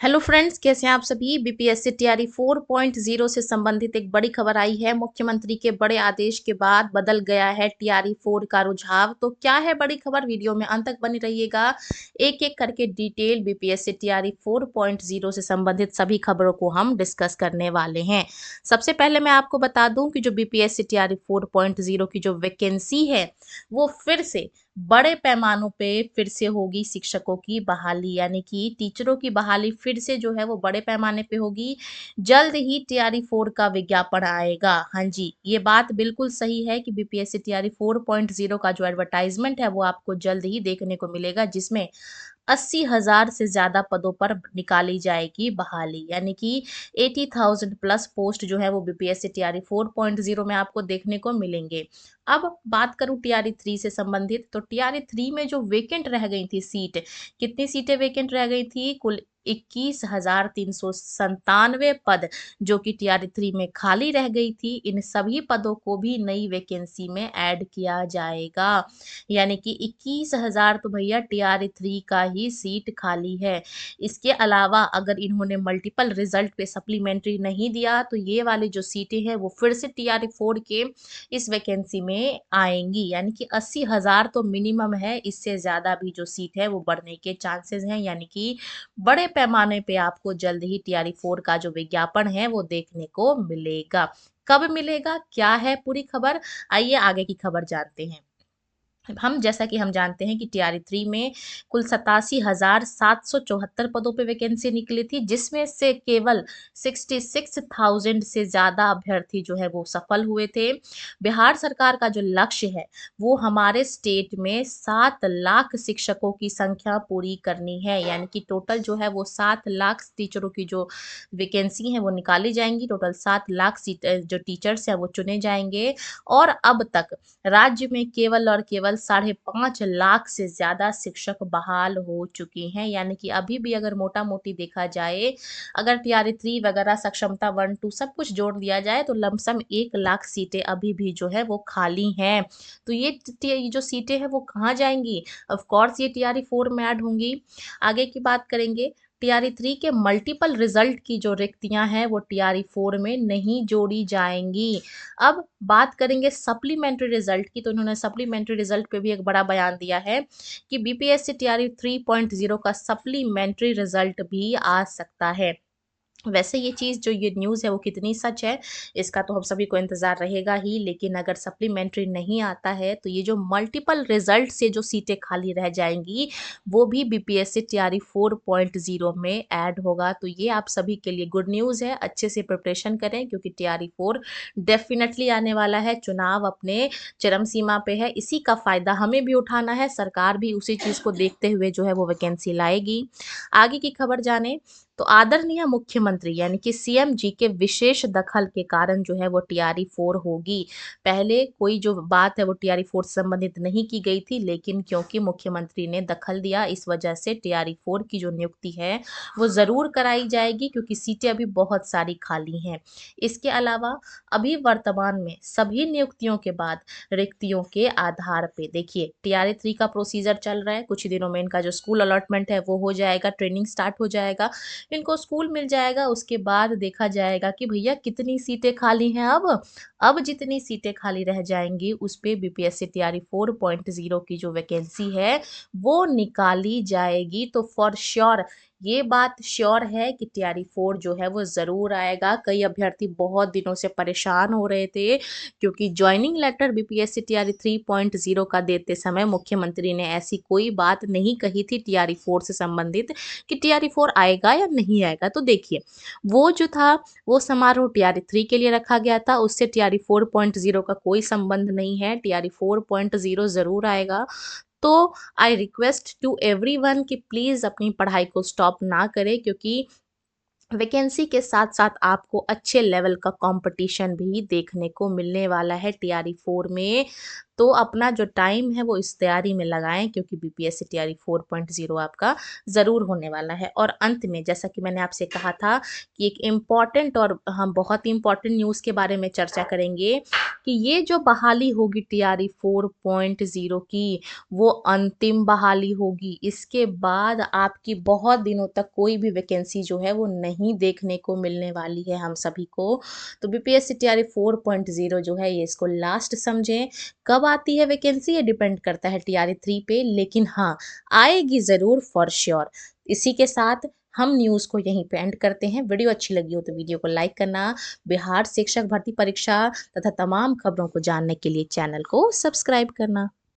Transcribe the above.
Hello friends, कैसे हैं आप सभी। बीपीएससी टीआरई 4.0 से संबंधित एक बड़ी खबर आई है। मुख्यमंत्री के बड़े आदेश के बाद बदल गया है टीआरई 4 का रुझाव। तो क्या है बड़ी खबर, वीडियो में अंत तक बनी रहिएगा। एक एक करके डिटेल बीपीएससी टीआरई 4.0 से संबंधित सभी खबरों को हम डिस्कस करने वाले हैं। सबसे पहले मैं आपको बता दूं कि जो बीपीएससी टीआरई 4.0 की जो वैकेंसी है वो फिर से बड़े पैमानों पे फिर से होगी। शिक्षकों की बहाली यानी कि टीचरों की बहाली फिर से जो है वो बड़े पैमाने पे होगी। जल्द ही टीआरई 4 का विज्ञापन आएगा। हाँ जी, ये बात बिल्कुल सही है कि बीपीएससी टीआरई 4.0 का जो एडवर्टाइजमेंट है वो आपको जल्द ही देखने को मिलेगा, जिसमें 80,000 से ज्यादा पदों पर निकाली जाएगी बहाली, यानी कि 80,000 प्लस पोस्ट जो है वो बीपीएससी टीआरई 4.0 में आपको देखने को मिलेंगे। अब बात करूं टीआरई 3 से संबंधित, तो टीआरई 3 में जो वेकेंट रह गई थी सीट, कितनी सीटें वेकेंट रह गई थी? कुल 21,397 पद जो कि टीआरई 3 में खाली रह गई थी। इन सभी पदों को भी नई वैकेंसी में ऐड किया जाएगा, यानी कि 21,000 तो भैया टीआरई 3 का ही सीट खाली है। इसके अलावा अगर इन्होंने मल्टीपल रिजल्ट पे सप्लीमेंट्री नहीं दिया तो ये वाली जो सीटें हैं वो फिर से टीआरई 4 के इस वैकेंसी में आएंगी, यानी कि 80,000 तो मिनिमम है। इससे ज्यादा भी जो सीट है वो बढ़ने के चांसेस हैं, यानी कि बड़े पैमाने पे आपको जल्द ही टीआरई 4 का जो विज्ञापन है वो देखने को मिलेगा। कब मिलेगा, क्या है पूरी खबर, आइए आगे की खबर जानते हैं। जैसा कि हम जानते हैं कि टीआरई 3 में कुल 87,774 पदों पे वैकेंसी निकली थी, जिसमें से केवल 66,000 से ज्यादा अभ्यर्थी जो है वो सफल हुए थे। बिहार सरकार का जो लक्ष्य है वो हमारे स्टेट में 7 लाख शिक्षकों की संख्या पूरी करनी है, यानी कि टोटल जो है वो 7 लाख टीचरों की जो वैकेंसी है वो निकाली जाएंगी। टोटल 7 लाख सीट जो टीचर्स हैं वो चुने जाएंगे। और अब तक राज्य में केवल और केवल 5.5 लाख से ज्यादा शिक्षक बहाल हो चुके हैं, यानी कि अभी भी अगर मोटा मोटी देखा जाए, अगर टीआरई 3 वगैरह सक्षमता 1 2 सब कुछ जोड़ दिया जाए तो लमसम 1 लाख सीटें अभी भी जो है वो खाली हैं। तो ये जो सीटें हैं वो कहाँ जाएंगी? ऑफ कोर्स ये टीआरई 4 में ऐड होंगी। आगे की बात करेंगे, टीआरई 3 के मल्टीपल रिजल्ट की जो रिक्तियां हैं वो टीआरई 4 में नहीं जोड़ी जाएंगी। अब बात करेंगे सप्लीमेंट्री रिजल्ट की, तो इन्होंने सप्लीमेंट्री रिजल्ट पे भी एक बड़ा बयान दिया है कि बीपीएससी टीआरई 3.0 का सप्लीमेंट्री रिजल्ट भी आ सकता है। वैसे ये चीज़ जो ये न्यूज़ है वो कितनी सच है इसका तो हम सभी को इंतज़ार रहेगा ही, लेकिन अगर सप्लीमेंट्री नहीं आता है तो ये जो मल्टीपल रिजल्ट से जो सीटें खाली रह जाएंगी वो भी बीपीएससी टीआरई 4.0 में ऐड होगा। तो ये आप सभी के लिए गुड न्यूज़ है। अच्छे से प्रिपरेशन करें क्योंकि टीआरई 4 डेफिनेटली आने वाला है। चुनाव अपने चरम सीमा पे है, इसी का फ़ायदा हमें भी उठाना है। सरकार भी उसी चीज़ को देखते हुए जो है वो वैकेंसी लाएगी। आगे की खबर जाने, तो आदरणीय मुख्यमंत्री यानी कि सीएम जी के विशेष दखल के कारण जो है वो टीआरई 4 होगी। पहले कोई जो बात है वो टीआरई 4 से संबंधित नहीं की गई थी, लेकिन क्योंकि मुख्यमंत्री ने दखल दिया इस वजह से टीआरई 4 की जो नियुक्ति है वो जरूर कराई जाएगी, क्योंकि सीटें अभी बहुत सारी खाली हैं। इसके अलावा अभी वर्तमान में सभी नियुक्तियों के बाद रिक्तियों के आधार पे देखिए टीआरई 3 का प्रोसीजर चल रहा है। कुछ ही दिनों में इनका जो स्कूल अलॉटमेंट है वो हो जाएगा, ट्रेनिंग स्टार्ट हो जाएगा, इनको स्कूल मिल जाएगा। उसके बाद देखा जाएगा कि भैया कितनी सीटें खाली हैं। अब जितनी सीटें खाली रह जाएंगी उस पे बीपीएससी टीआरई 4.0 की जो वैकेंसी है वो निकाली जाएगी। तो फॉर श्योर ये बात श्योर है कि टीआरई 4 जो है वो जरूर आएगा। कई अभ्यर्थी बहुत दिनों से परेशान हो रहे थे क्योंकि ज्वाइनिंग लेटर बीपीएससी टीआरई 3.0 का देते समय मुख्यमंत्री ने ऐसी कोई बात नहीं कही थी टीआरई 4 से संबंधित कि टीआरई 4 आएगा या नहीं आएगा। तो देखिए वो जो था वो समारोह टीआरई 3 के लिए रखा गया था, उससे टीआरई 4.0 का कोई संबंध नहीं है। टीआरई 4.0 जरूर आएगा। तो आई रिक्वेस्ट टू एवरीवन कि प्लीज अपनी पढ़ाई को स्टॉप ना करें, क्योंकि वैकेंसी के साथ साथ आपको अच्छे लेवल का कंपटीशन भी देखने को मिलने वाला है टीआरई 4 में। तो अपना जो टाइम है वो इस तैयारी में लगाएं, क्योंकि बीपीएससी तैयारी 4.0 आपका ज़रूर होने वाला है। और अंत में जैसा कि मैंने आपसे कहा था कि एक इम्पॉर्टेंट और हम बहुत ही इम्पॉर्टेंट न्यूज़ के बारे में चर्चा करेंगे कि ये जो बहाली होगी टीआरई 4.0 की, वो अंतिम बहाली होगी। इसके बाद आपकी बहुत दिनों तक कोई भी वैकेंसी जो है वो नहीं देखने को मिलने वाली है हम सभी को। तो बीपीएससी तैयारी 4.0 जो है ये इसको लास्ट समझें। कब आती है वैकेंसी ये डिपेंड करता है टीआरई 3 पे, लेकिन हाँ आएगी ज़रूर फॉर श्योर। इसी के साथ हम न्यूज़ को यहीं पे एंड करते हैं। वीडियो अच्छी लगी हो तो वीडियो को लाइक करना, बिहार शिक्षक भर्ती परीक्षा तथा तमाम खबरों को जानने के लिए चैनल को सब्सक्राइब करना।